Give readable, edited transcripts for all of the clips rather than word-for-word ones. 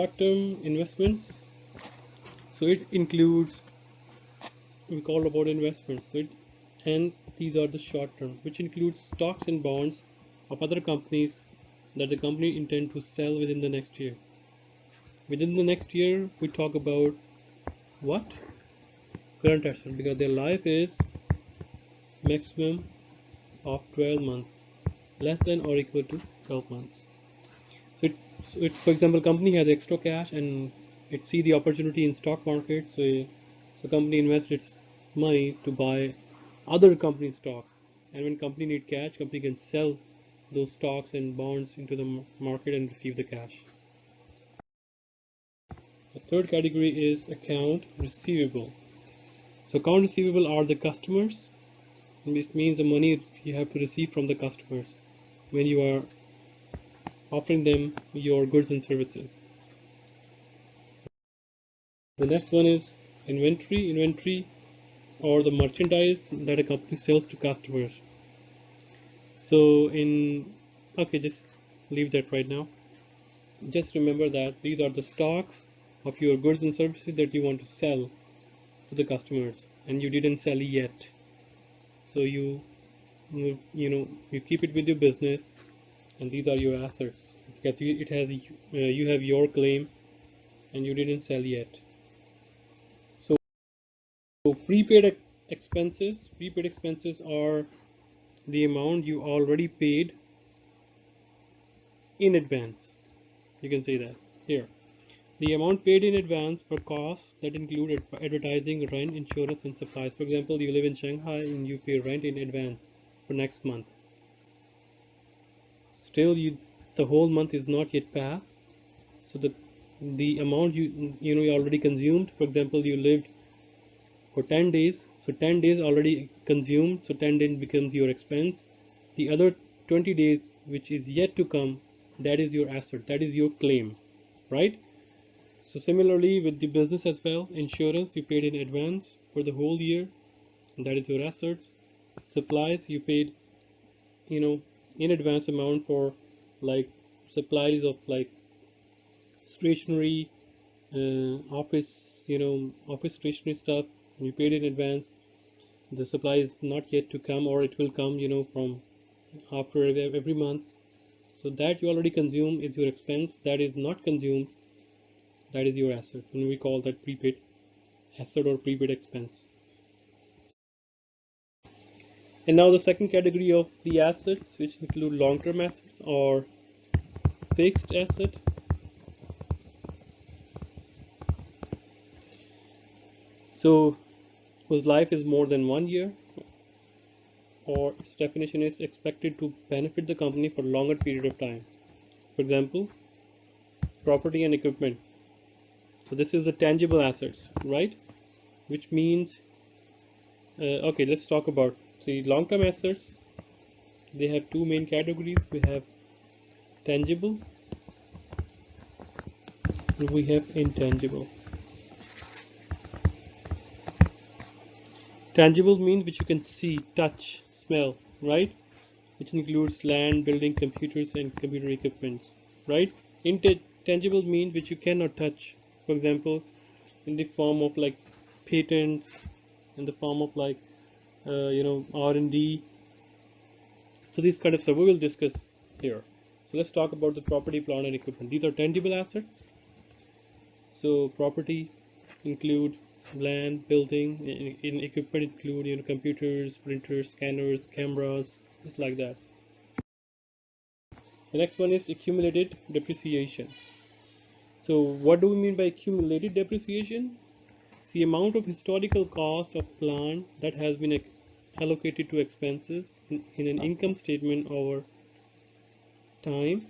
Short-term investments. So it includes, we call about investments. And these are the short-term, which includes stocks and bonds of other companies that the company intend to sell within the next year. Within the next year, we talk about what? Current asset, because their life is maximum of 12 months, less than or equal to 12 months. So for example, company has extra cash and it see the opportunity in stock market. So company invests its money to buy other company stock, and when company need cash, company can sell those stocks and bonds into the market and receive the cash. The third category is account receivable. So account receivable are the customers. This means the money you have to receive from the customers when you are offering them your goods and services. The next one is inventory. Inventory or the merchandise that a company sells to customers. Okay, just leave that right now. Just remember that these are the stocks of your goods and services that you want to sell to the customers and you didn't sell yet. So you keep it with your business, and these are your assets because you have your claim and you didn't sell yet. So prepaid expenses. Prepaid expenses are the amount you already paid in advance. You can say that here. The amount paid in advance for costs that include advertising, rent, insurance, and supplies. For example, you live in Shanghai and you pay rent in advance for next month. Still, the whole month is not yet passed. So the amount you already consumed. For example, you lived for 10 days. So 10 days already consumed. So 10 days becomes your expense. The other 20 days, which is yet to come, that is your asset. That is your claim, right? So similarly with the business as well, insurance you paid in advance for the whole year, and that is your assets. Supplies you paid, in advance amount for like supplies of like stationery, office, office stationery stuff. You paid in advance. The supply is not yet to come, or it will come, from after every month. So that you already consume is your expense. That is not consumed, that is your asset, and we call that prepaid asset or prepaid expense. And now the second category of the assets, which include long-term assets or fixed asset. So whose life is more than 1 year, or its definition is expected to benefit the company for a longer period of time. For example, property and equipment. So this is the tangible assets, right? Which means, okay, let's talk about the long-term assets. They have two main categories. We have tangible and we have intangible. Tangible means which you can see, touch, smell, right? Which includes land, building, computers, and computer equipments, right? Intangible means which you cannot touch. For example, in the form of like patents, in the form of like R&D. So these kind of stuff we will discuss here. So let's talk about the property, plant, and equipment. These are tangible assets. So property include land, building. In equipment include computers, printers, scanners, cameras, just like that. The next one is accumulated depreciation. So what do we mean by accumulated depreciation? It's the amount of historical cost of plant that has been allocated to expenses in an income statement over time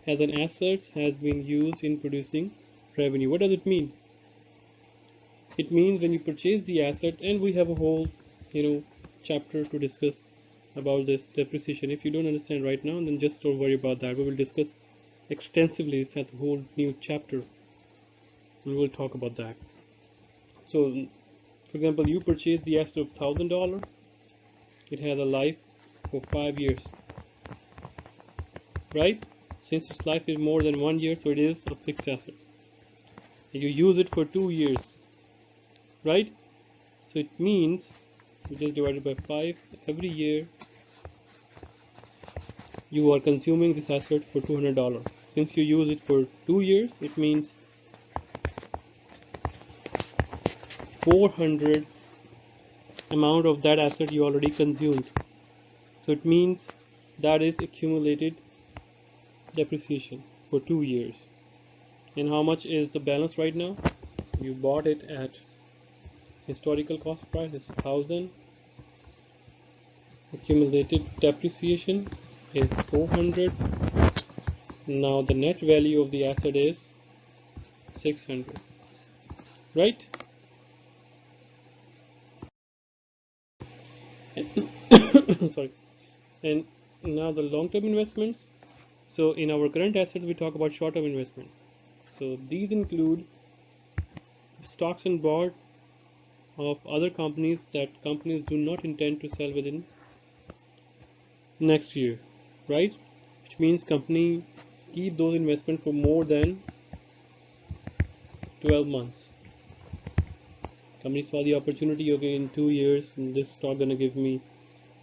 as an asset has been used in producing revenue. What does it mean? It means when you purchase the asset, and we have a whole chapter to discuss about this depreciation. If you don't understand right now, then just don't worry about that. We will discuss extensively. This has a whole new chapter. We will talk about that. So for example, you purchase the asset of $1,000. It has a life for 5 years, right? Since its life is more than 1 year, so it is a fixed asset. You use it for 2 years, right? So it means you just divided by 5. Every year you are consuming this asset for $200. Since you use it for 2 years, it means 400 amount of that asset you already consumed. So it means that is accumulated depreciation for 2 years. And how much is the balance right now? You bought it at historical cost price is 1000. Accumulated depreciation is 400. Now the net value of the asset is 600, right? Sorry. And now the long-term investments. So in our current assets, we talk about short-term investment. So these include stocks and bonds of other companies that companies do not intend to sell within next year, right? Which means company keep those investment for more than 12 months. Company saw the opportunity, okay, in 2 years this stock gonna give me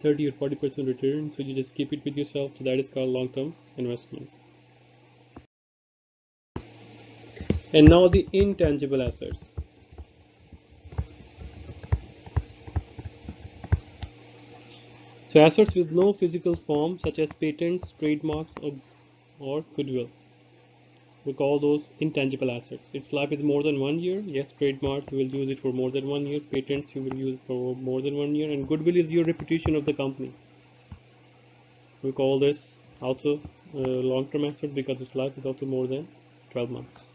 30 or 40% return, so you just keep it with yourself. So that is called long-term investment. And now the intangible assets. So assets with no physical form, such as patents, trademarks, or goodwill, we call those intangible assets. Its life is more than 1 year. Yes, trademark, you will use it for more than 1 year. Patents, you will use for more than 1 year. And goodwill is your reputation of the company. We call this also long-term asset because its life is also more than 12 months.